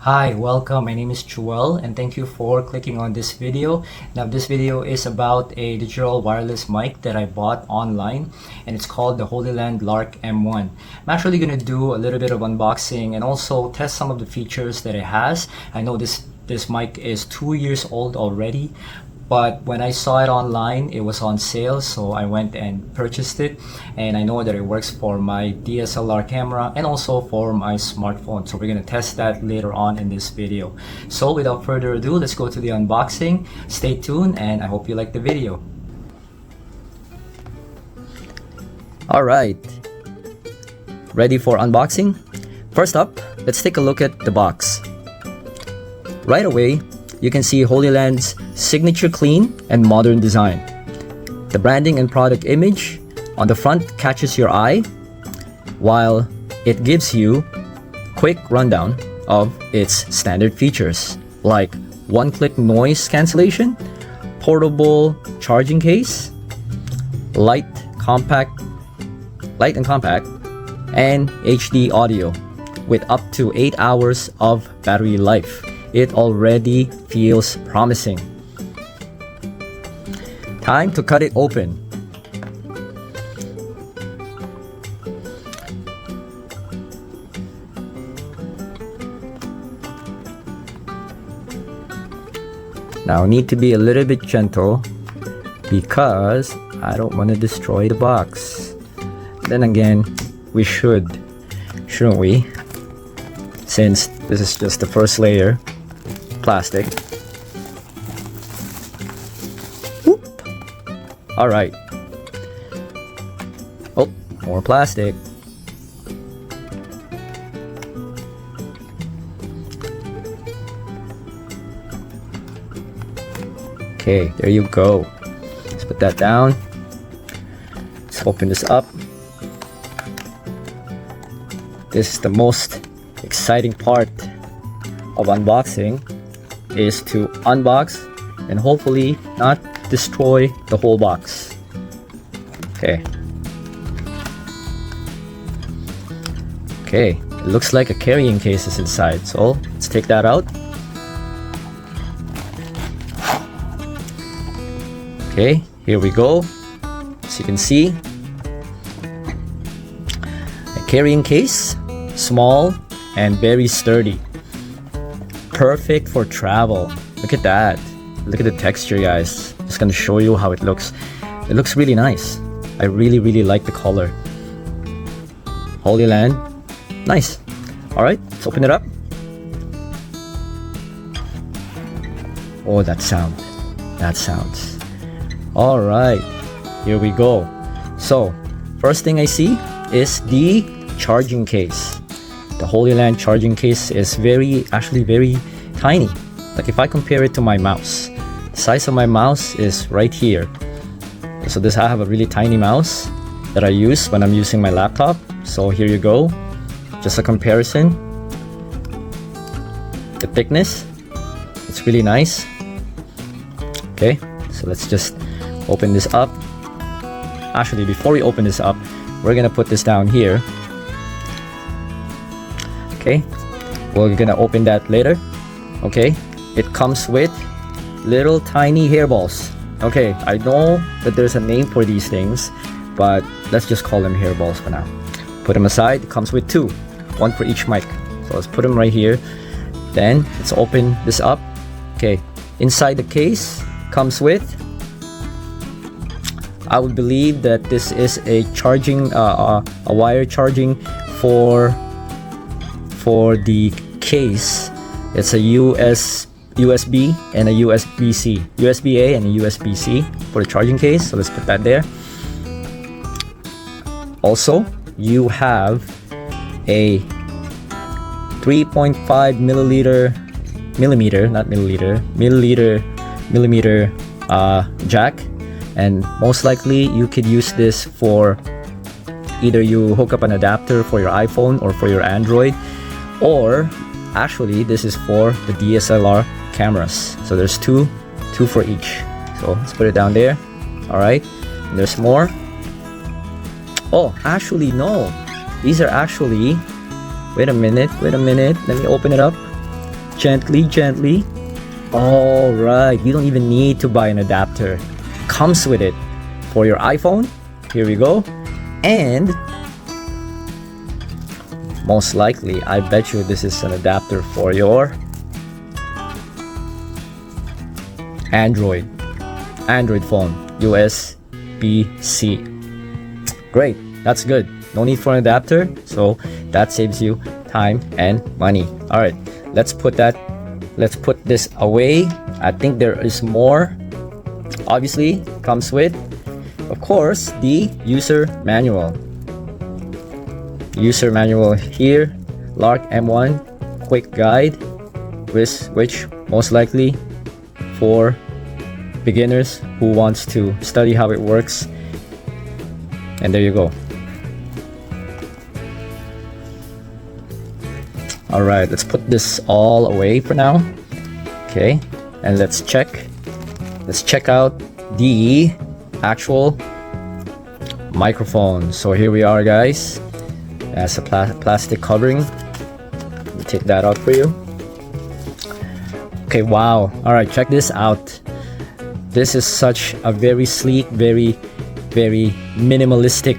Hi, welcome. My name is Joel and thank you for clicking on this video. Now this video is about a digital wireless mic that I bought online and it's called the Hollyland Lark M1. I'm actually going to do a little bit of unboxing and also test some of the features that it has. I know this mic is 2 years old already, but when I saw it online, it was on sale, so I went and purchased it. And I know that it works for my DSLR camera and also for my smartphone. So we're going to test that later on in this video. So without further ado, let's go to the unboxing. Stay tuned and I hope you like the video. Alright, ready for unboxing? First up, let's take a look at the box. Right away, you can see Hollyland's signature clean and modern design. The branding and product image on the front catches your eye, while it gives you quick rundown of its standard features like one-click noise cancellation, portable charging case, light and compact, and HD audio with up to 8 hours of battery life. It already feels promising. Time to cut it open. Now, need to be a little bit gentle because I don't want to destroy the box. Then again, we shouldn't we? Since this is just the first layer. Plastic. Whoop. All right. Oh, more plastic. Okay, there you go. Let's put that down. Let's open this up. This is the most exciting part of unboxing, is to unbox and hopefully not destroy the whole box. Okay, it looks like a carrying case is inside, so let's take that out. Okay, here we go. As you can see, a carrying case, small and very sturdy. Perfect for travel. Look at that. Look at the texture, guys. Just gonna show you how it looks. It looks really nice. I really like the color. Hollyland. Nice. Alright, let's open it up. Oh, that sound. That sounds. Alright, here we go. So, first thing I see is the charging case. The Hollyland charging case is actually very tiny. Like if I compare it to my mouse, the size of my mouse is right here. So I have a really tiny mouse that I use when I'm using my laptop. So here you go, just a comparison. The thickness, it's really nice. Okay, so let's just open this up. Actually, before we open this up, we're gonna put this down here. Okay, we're gonna open that later. Okay, it comes with little tiny hairballs. Okay, I know that there's a name for these things, but let's just call them hairballs for now. Put them aside. It comes with two, one for each mic. So let's put them right here. Then let's open this up. Okay, inside the case comes with, I would believe that this is a charging, a wire charging for the case. It's a USB and a USB-C, USB-A and a USB-C for the charging case. So let's put that there. Also, you have a 3.5 millimeter jack, and most likely you could use this for either you hook up an adapter for your iPhone or for your Android, or actually this is for the DSLR cameras. So there's two for each. So let's put it down there. All right, and there's more. Oh, actually no, these are actually, wait a minute, let me open it up. Gently, gently. All right, you don't even need to buy an adapter. Comes with it for your iPhone. Here we go. And most likely, I bet you this is an adapter for your Android phone, USB-C. Great, that's good. No need for an adapter, so that saves you time and money. All right, let's put this away. I think there is more. Obviously, comes with, of course, the user manual. User manual here, Lark M1 quick guide, which most likely for beginners who wants to study how it works. And there you go. All right, let's put this all away for now. Okay, and let's check out the actual microphone. So here we are, guys. That's a plastic covering. Let me take that out for you. Okay, wow. All right, check this out. This is such a very sleek, very minimalistic,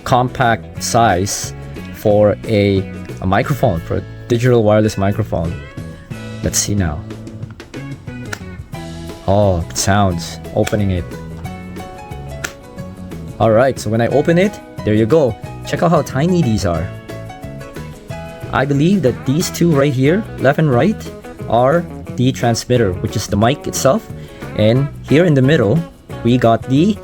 compact size for a microphone, for a digital wireless microphone. Let's see now. Oh, it sounds. Opening it. Alright, so when I open it, there you go. Check out how tiny these are. I believe that these two right here, left and right, are the transmitter, which is the mic itself. And here in the middle, we got the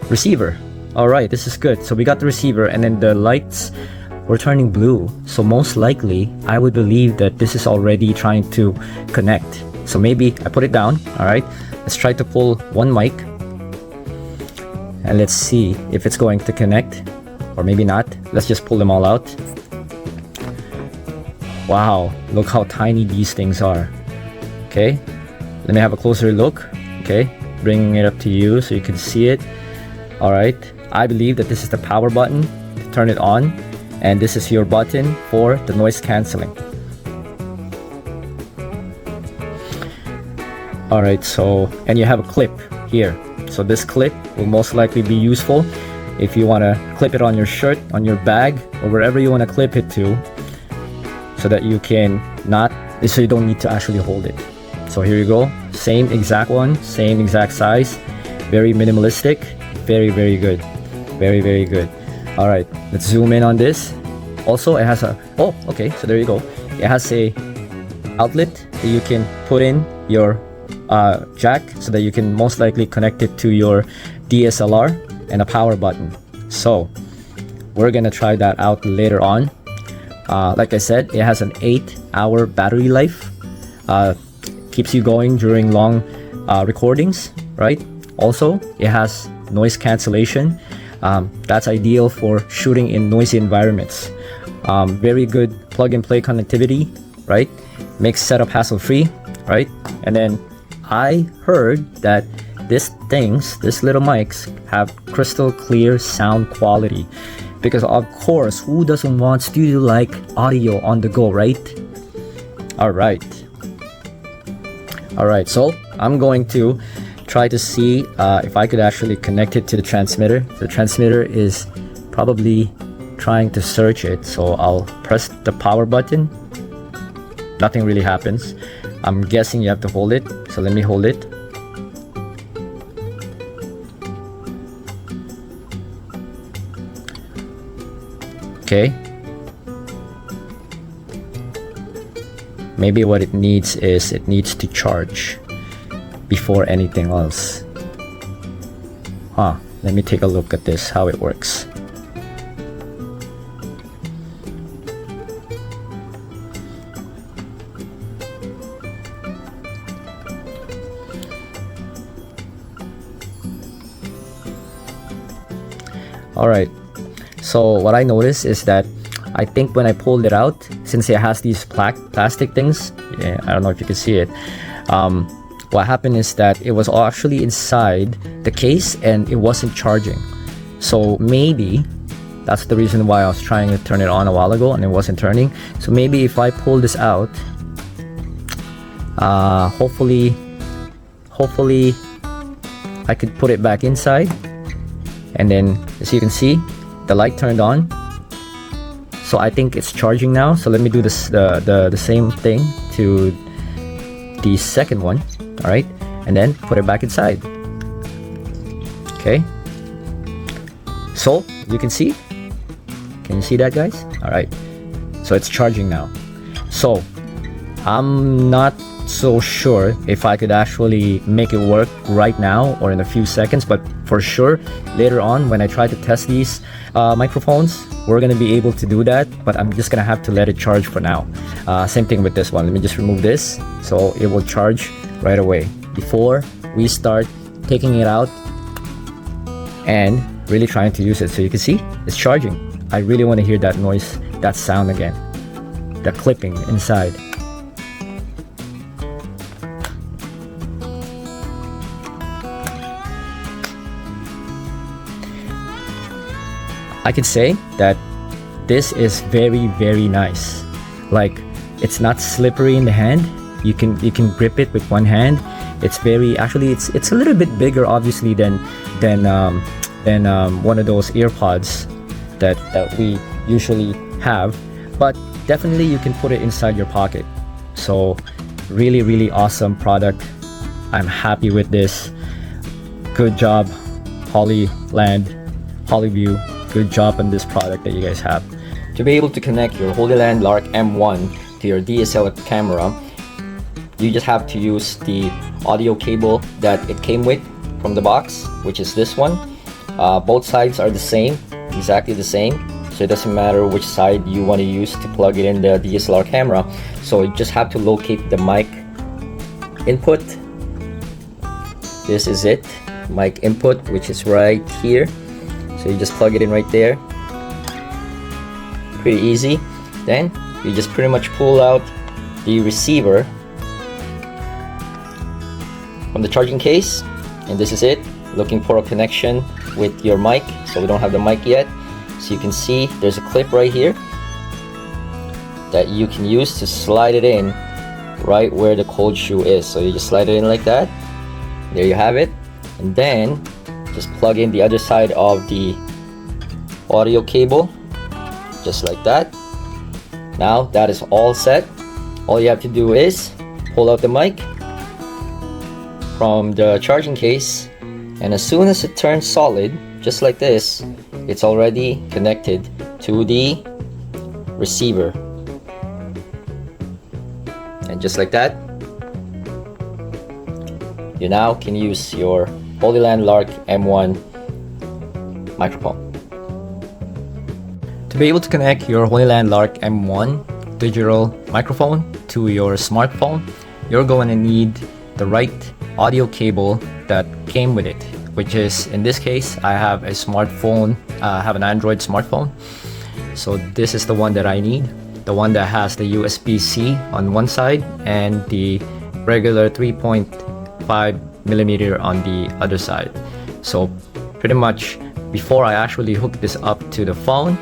receiver. Alright, this is good. So we got the receiver, and then the lights were turning blue. So most likely, I would believe that this is already trying to connect. So maybe I put it down. Alright, let's try to pull one mic. And let's see if it's going to connect. Or maybe not. Let's just pull them all out. Wow, look how tiny these things are. Okay, let me have a closer look. Okay, bringing it up to you so you can see it. Alright, I believe that this is the power button to turn it on. And this is your button for the noise cancelling. Alright, so, and you have a clip here. So this clip will most likely be useful if you want to clip it on your shirt, on your bag, or wherever you want to clip it to, so that you can so you don't need to actually hold it. So here you go, same exact one, same exact size, very minimalistic, very good, very good. All right, let's zoom in on this. Also, it has okay, so there you go. It has a outlet that you can put in your jack, so that you can most likely connect it to your DSLR, and a power button. So we're gonna try that out later on. Like I said, it has an 8-hour battery life. Keeps you going during long recordings, right? Also, it has noise cancellation. That's ideal for shooting in noisy environments. Very good plug-and-play connectivity, right? Makes setup hassle-free, right? And then I heard that these little mics have crystal clear sound quality, because of course, who doesn't want studio-like audio on the go, right? Alright, so I'm going to try to see if I could actually connect it to the transmitter. The transmitter is probably trying to search it, so I'll press the power button. Nothing really happens. I'm guessing you have to hold it, so let me hold it. Okay. Maybe what it needs is to charge before anything else. Let me take a look at this, how it works. Alright, so what I noticed is that I think when I pulled it out, since it has these plastic things, I don't know if you can see it, what happened is that it was all actually inside the case and it wasn't charging. So maybe That's the reason why I was trying to turn it on a while ago and it wasn't turning. So maybe if I pull this out, hopefully I could put it back inside, and then as you can see, the light turned on. So I think it's charging now. So let me do this the same thing to the second one. All right, and then put it back inside. Okay, so you can see, can you see that, guys? All right, so it's charging now. So I'm not so sure if I could actually make it work right now or in a few seconds, but for sure later on when I try to test these microphones, we're gonna be able to do that. But I'm just gonna have to let it charge for now. Same thing with this one. Let me just remove this so it will charge right away before we start taking it out and really trying to use it. So you can see it's charging. I really want to hear that noise, that sound again, the clipping inside. I can say that this is very nice. Like, it's not slippery in the hand. You can grip it with one hand. It's very, actually it's a little bit bigger obviously than one of those earpods that we usually have, but definitely you can put it inside your pocket. So really awesome product. I'm happy with this. Good job, Hollyland, Hollyview. Good job on this product that you guys have. To be able to connect your Hollyland Lark M1 to your DSLR camera, you just have to use the audio cable that it came with from the box, which is this one. Both sides are the same, exactly the same, so it doesn't matter which side you want to use to plug it in the DSLR camera. So you just have to locate the mic input. This is it, mic input, which is right here. So you just plug it in right there. Pretty easy. Then you just pretty much pull out the receiver from the charging case, and this is it. Looking for a connection with your mic, so we don't have the mic yet. So you can see there's a clip right here that you can use to slide it in right where the cold shoe is. So you just slide it in like that. There you have it. And then just plug in the other side of the audio cable, just like that. Now that is all set. All you have to do is pull out the mic from the charging case, and as soon as it turns solid, just like this, it's already connected to the receiver. And just like that, you now can use your Hollyland Lark M1 microphone. To be able to connect your Hollyland Lark M1 digital microphone to your smartphone, you're going to need the right audio cable that came with it, which is, in this case, I have a smartphone, I have an Android smartphone. So this is the one that I need, the one that has the USB-C on one side and the regular 3.5mm on the other side. So pretty much before I actually hook this up to the phone,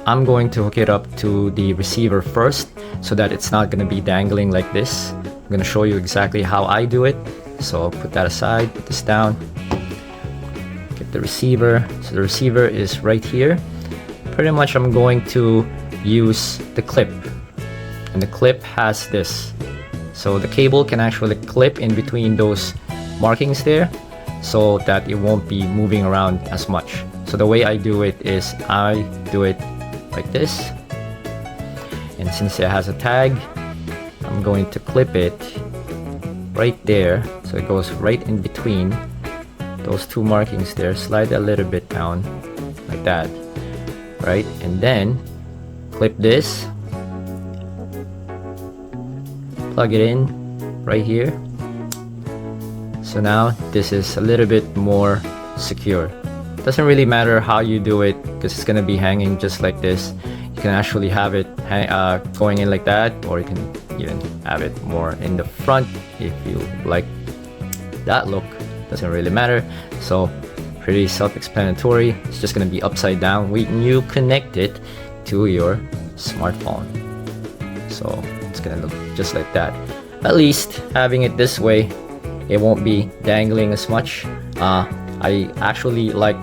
I'm going to hook it up to the receiver first so that it's not going to be dangling like this. I'm going to show you exactly how I do it. So I'll put that aside, put this down, get the receiver. So the receiver is right here. Pretty much I'm going to use the clip, and the clip has this. So the cable can actually clip in between those markings there so that it won't be moving around as much. So the way I do it is I do it like this, and since it has a tag, I'm going to clip it right there so it goes right in between those two markings there. Slide a little bit down like that, right? And then clip this, plug it in right here. So now this is a little bit more secure. Doesn't really matter how you do it because it's gonna be hanging just like this. You can actually have it going in like that, or you can even have it more in the front if you like that look. Doesn't really matter. So Pretty self-explanatory. It's just gonna be upside down when you connect it to your smartphone. So it's gonna look just like that. At least having it this way, it won't be dangling as much. I actually like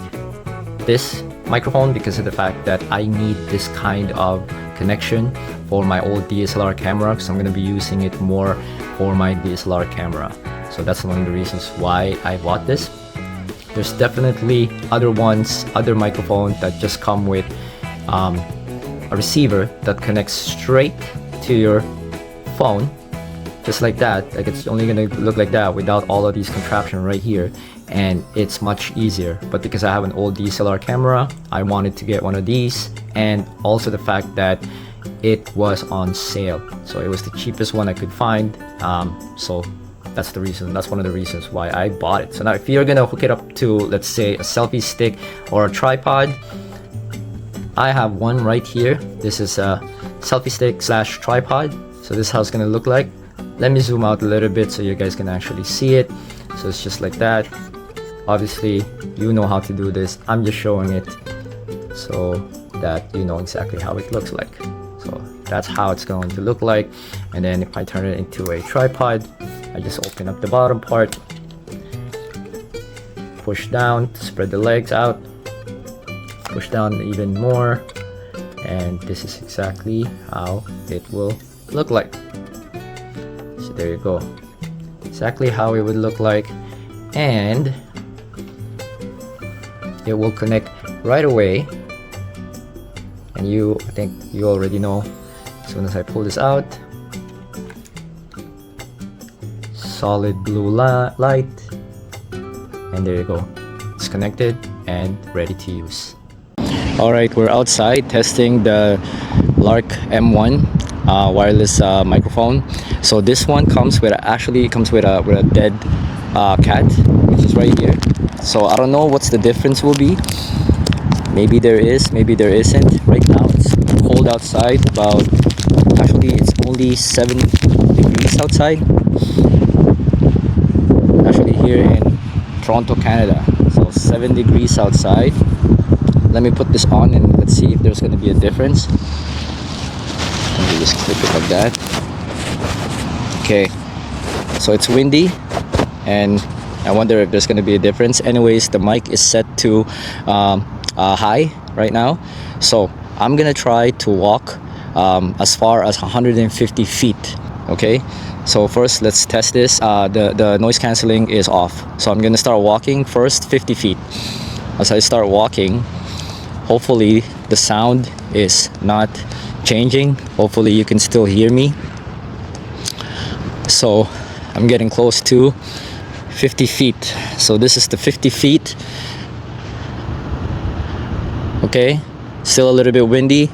this microphone because of the fact that I need this kind of connection for my old DSLR camera, because I'm gonna be using it more for my DSLR camera. So that's one of the reasons why I bought this. There's definitely other microphones that just come with a receiver that connects straight to your phone, just like that. Like, it's only gonna look like that without all of these contraptions right here, and it's much easier. But because I have an old DSLR camera, I wanted to get one of these, and also the fact that it was on sale, so it was the cheapest one I could find. So that's the reason. That's one of the reasons why I bought it. So now if you're gonna hook it up to, let's say, a selfie stick or a tripod, I have one right here. This is a selfie stick / tripod. So this is how it's gonna look like. Let me zoom out a little bit so you guys can actually see it. So it's just like that. Obviously you know how to do this. I'm just showing it so that you know exactly how it looks like. So that's how it's going to look like. And then if I turn it into a tripod, I just open up the bottom part, push down to spread the legs out, push down even more, and this is exactly how it will look like. So there you go, exactly how it would look like, and it will connect right away. And I think you already know, as soon as I pull this out, solid blue light, and there you go, it's connected and ready to use. Alright, we're outside testing the Lark M1 wireless microphone. So this one comes with a dead cat, which is right here. So I don't know what's the difference will be. Maybe there is, maybe there isn't. Right now it's cold outside. Actually it's only 7 degrees outside. Actually here in Toronto, Canada. So 7 degrees outside. Let me put this on and let's see if there's going to be a difference. Let me just clip it like that. Okay, so it's windy and I wonder if there's going to be a difference. Anyways, the mic is set to high right now, so I'm gonna try to walk as far as 150 feet. Okay, so first let's test this. The noise cancelling is off, so I'm gonna start walking first 50 feet. As I start walking, hopefully the sound is not changing. Hopefully you can still hear me. So I'm getting close to 50 feet. So this is the 50 feet. Okay, still a little bit windy.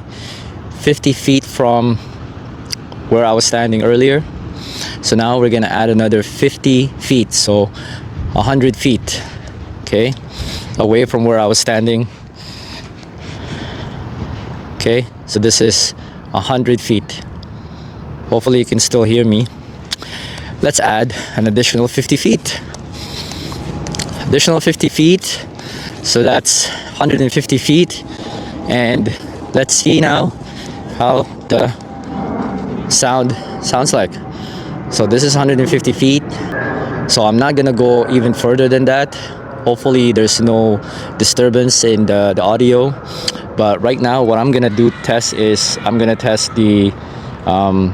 50 feet from where I was standing earlier. So now we're gonna add another 50 feet, so 100 feet. Okay, away from where I was standing. Okay, so this is 100 feet. Hopefully you can still hear me. Let's add an additional 50 feet. Additional 50 feet. So that's 150 feet. And let's see now how the sound sounds like. So this is 150 feet. So I'm not gonna go even further than that. Hopefully there's no disturbance in the audio. But right now what I'm gonna do test is I'm gonna test the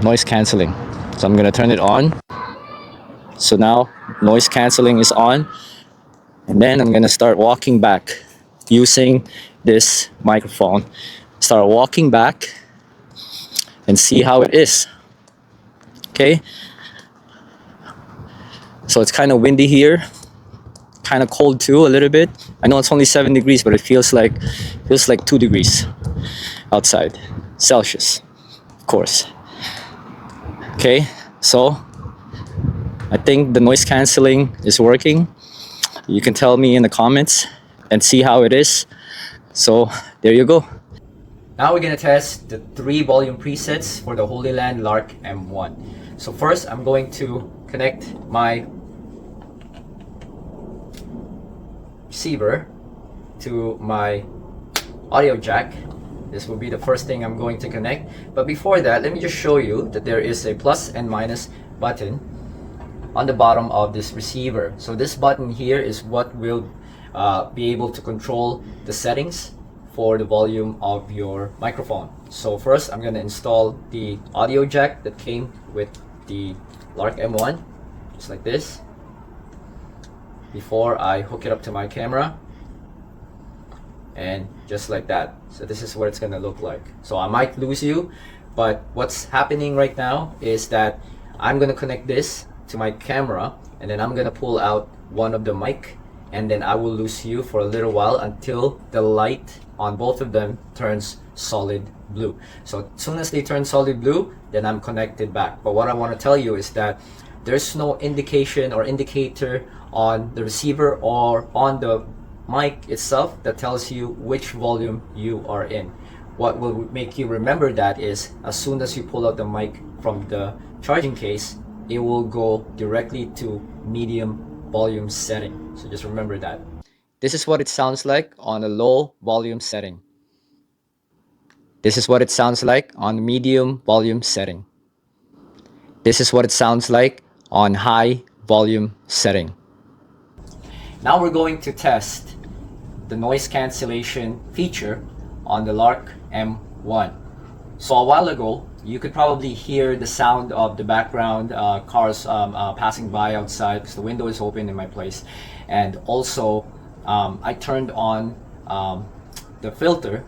noise cancelling. So I'm gonna turn it on. So now noise cancelling is on, and then I'm gonna start walking back using this microphone. Start walking back and see how it is. Okay, so it's kind of windy here, kind of cold too a little bit. I know it's only 7 degrees, but it feels like 2 degrees outside Celsius, of course. Okay, so I think the noise cancelling is working. You can tell me in the comments and see how it is. So there you go. Now we're gonna test the 3 volume presets for the Hollyland Lark M1. So first I'm going to connect my receiver to my audio jack. This will be the first thing I'm going to connect. But before that, let me just show you that there is a plus and minus button on the bottom of this receiver. So this button here is what will be able to control the settings for the volume of your microphone. So first, I'm going to install the audio jack that came with the Lark M1, just like this, before I hook it up to my camera. And just like that. So this is what it's gonna look like. So I might lose you, but what's happening right now is that I'm gonna connect this to my camera, and then I'm gonna pull out one of the mic, and then I will lose you for a little while until the light on both of them turns solid blue. So as soon as they turn solid blue, then I'm connected back. But what I want to tell you is that there's no indication or indicator on the receiver or on the mic itself that tells you which volume you are in. What will make you remember that is as soon as you pull out the mic from the charging case, it will go directly to medium volume setting. So just remember that. This is what it sounds like on a low volume setting. This is what it sounds like on medium volume setting. This is what it sounds like on high volume setting. Now we're going to test the noise cancellation feature on the Lark M1. So a while ago, you could probably hear the sound of the background cars passing by outside because the window is open in my place. And also, I turned on the filter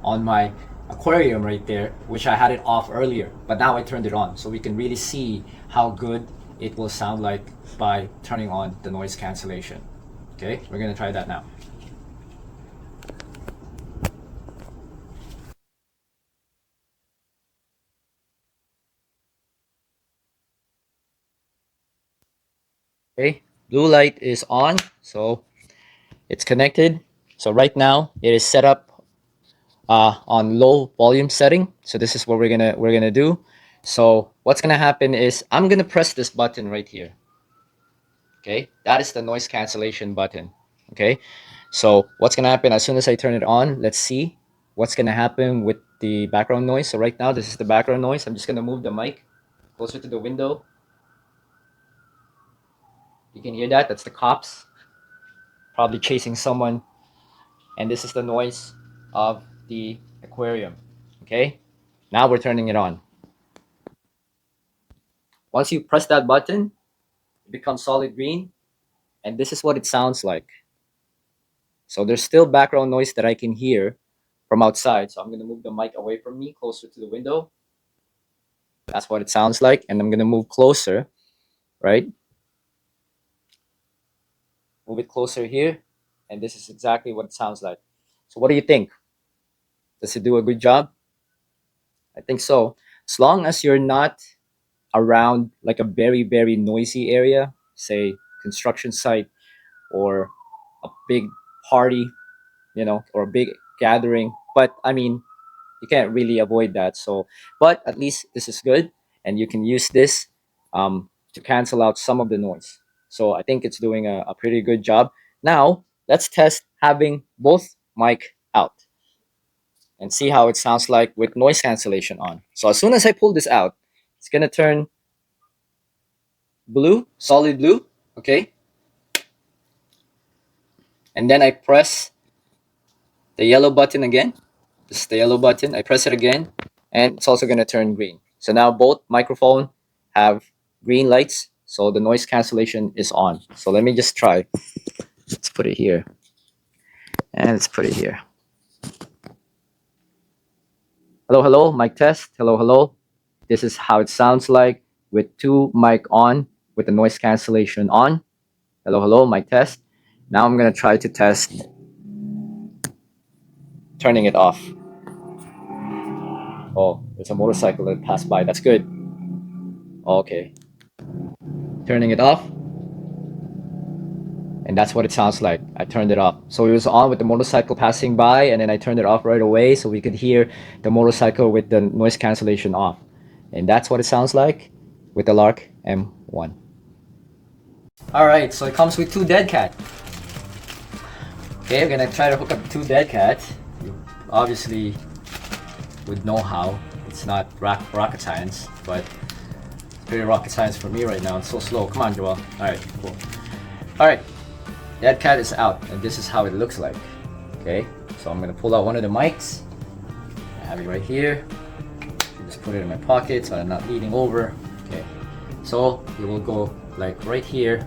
on my aquarium right there, which I had it off earlier, but now I turned it on so we can really see how good it will sound like by turning on the noise cancellation. Okay, we're gonna try that now. Okay, blue light is on, so it's connected. So right now it is set up on low volume setting. So this is what we're gonna do. So what's gonna happen is I'm gonna press this button right here. Okay, that is the noise cancellation button. Okay, so what's gonna happen as soon as I turn it on? Let's see what's gonna happen with the background noise. So right now this is the background noise. I'm just gonna move the mic closer to the window. You can hear that. That's the cops probably chasing someone. And this is the noise of the aquarium. Okay, now we're turning it on. Once you press that button, it becomes solid green, and this is what it sounds like. So there's still background noise that I can hear from outside. So I'm going to move the mic away from me, closer to the window. That's what it sounds like. And I'm going to move closer, right? Move it closer here. And this is exactly what it sounds like. So what do you think? Does it do a good job? I think so. As long as you're not around like a very, very noisy area, say construction site or a big party, you know, or a big gathering. But I mean, you can't really avoid that. So, but at least this is good, and you can use this to cancel out some of the noise. So I think it's doing a pretty good job. Now let's test having both mic out and see how it sounds like with noise cancellation on. So as soon as I pull this out, it's gonna turn blue, solid blue, okay? And then I press the yellow button again. This is the yellow button. I press it again, and it's also gonna turn green. So now both microphone have green lights, so the noise cancellation is on. So let me just try. Let's put it here. And let's put it here. Hello, hello, mic test. Hello, hello. This is how it sounds like with two mic on, with the noise cancellation on. Hello, hello, mic test. Now I'm gonna try to test turning it off. Oh, there's a motorcycle that passed by. That's good. Okay. Turning it off. And that's what it sounds like. I turned it off. So it was on with the motorcycle passing by, and then I turned it off right away so we could hear the motorcycle with the noise cancellation off. And that's what it sounds like with the Lark M1. Alright, so it comes with two dead cat. Okay, I'm gonna try to hook up 2 dead cats. You obviously would know how. It's not rocket science, but it's pretty rocket science for me right now. It's so slow. Come on, Joel. Alright, cool. Alright, dead cat is out, and this is how it looks like. Okay, so I'm gonna pull out one of the mics. I have it right here. Just put it in my pocket so I'm not leaning over. Okay, so it will go like right here,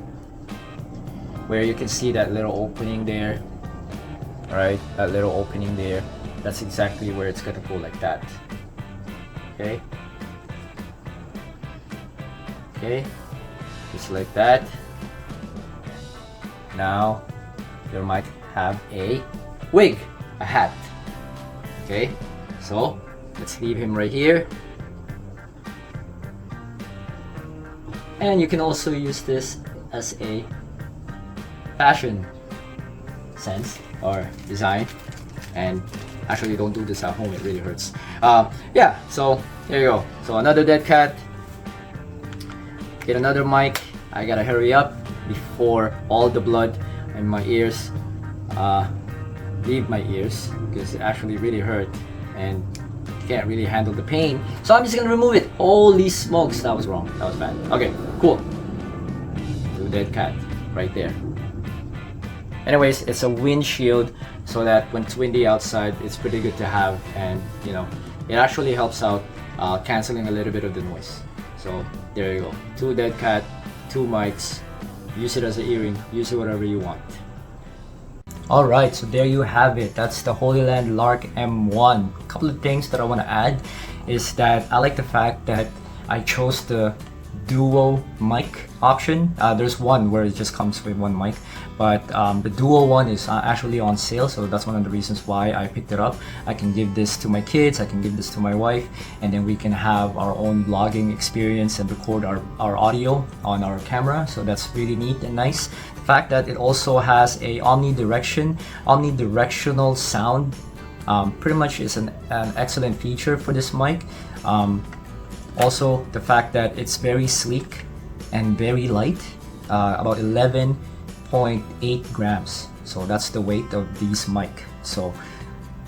where you can see that little opening there. Alright, that little opening there. That's exactly where it's gonna go, like that. Okay. Okay, just like that. Now you might have a wig, a hat. Okay, so let's leave him right here. And you can also use this as a fashion sense or design. And actually, don't do this at home, it really hurts. Yeah, so there you go. So another dead cat. Get another mic. I gotta hurry up before all the blood in my ears leave my ears, because it actually really hurt and can't really handle the pain. So I'm just gonna remove it. Holy smokes, that was wrong. That was bad. Okay, cool. 2 dead cat right there. Anyways, it's a windshield, so that when it's windy outside, it's pretty good to have, and you know, it actually helps out canceling a little bit of the noise. So there you go. 2 dead cat, 2 mics. Use it as an earring. Use it whatever you want. Alright, so there you have it. That's the Hollyland Lark M1. A couple of things that I want to add is that I like the fact that I chose the duo mic option. There's one where it just comes with 1 mic, but the duo one is actually on sale, so that's one of the reasons why I picked it up. I can give this to my kids, I can give this to my wife, and then we can have our own vlogging experience and record our audio on our camera. So that's really neat and nice. The fact that it also has a omnidirectional sound pretty much is an excellent feature for this mic. Also, the fact that it's very sleek and very light, about 11.8 grams. So that's the weight of these mic. So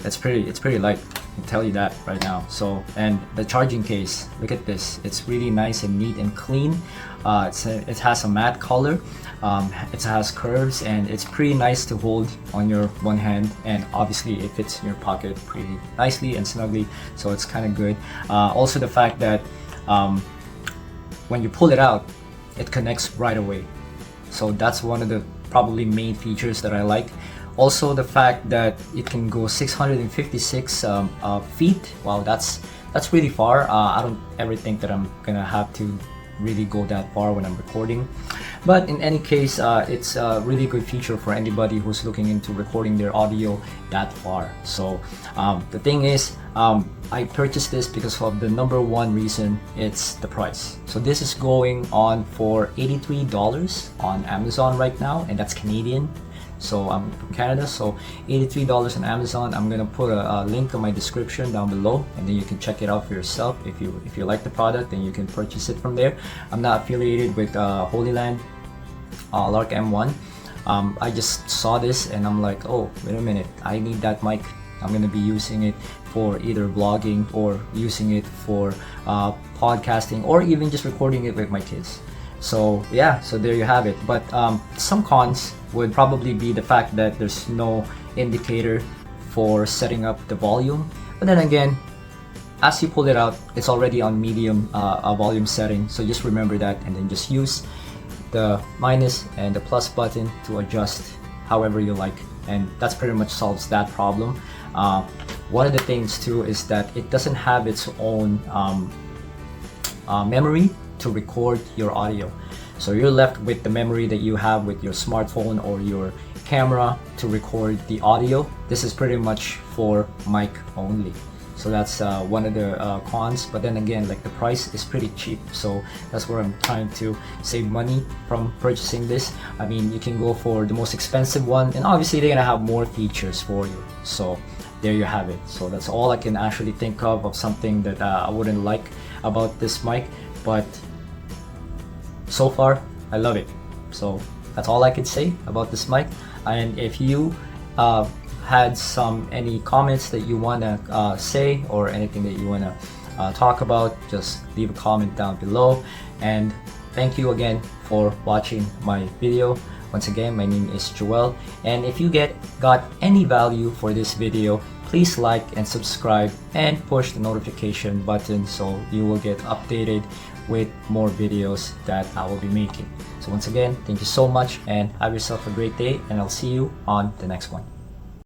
it's pretty light. I can tell you that right now. So, and the charging case, look at this. It's really nice and neat and clean. It has a matte color. It has curves, and it's pretty nice to hold on your one hand, and obviously it fits in your pocket pretty nicely and snugly, so it's kind of good. Also, the fact that when you pull it out, it connects right away. So that's one of the probably main features that I like. Also, the fact that it can go 656 feet. Wow, that's really far. I don't ever think that I'm gonna have to really go that far when I'm recording, but in any case, it's a really good feature for anybody who's looking into recording their audio that far. So the thing is, I purchased this because of the number one reason. It's the price. So this is going on for $83 on Amazon right now, and that's Canadian. So I'm from Canada, so $83 on Amazon. I'm gonna put a link in my description down below, and then you can check it out for yourself. If you like the product, then you can purchase it from there. I'm not affiliated with Hollyland Lark M1. I just saw this and I'm like, oh, wait a minute, I need that mic. I'm gonna be using it for either vlogging or using it for podcasting, or even just recording it with my kids. So yeah, so there you have it. But some cons would probably be the fact that there's no indicator for setting up the volume. But then again, as you pull it out, it's already on medium volume setting. So just remember that, and then just use the minus and the plus button to adjust however you like. And that's pretty much solves that problem. One of the things too is that it doesn't have its own memory to record your audio. So you're left with the memory that you have with your smartphone or your camera to record the audio. This is pretty much for mic only. So that's one of the cons. But then again, like, the price is pretty cheap, so that's where I'm trying to save money from purchasing this. I mean, you can go for the most expensive one, and obviously they're gonna have more features for you. So there you have it. So that's all I can actually think of something that I wouldn't like about this mic, but so far I love it. So that's all I can say about this mic. And if you had any comments that you want to say, or anything that you want to talk about, just leave a comment down below. And thank you again for watching my video. Once again, my name is Joel, and if you got any value for this video, please like and subscribe and push the notification button so you will get updated with more videos that I will be making. So once again, thank you so much, and have yourself a great day, and I'll see you on the next one.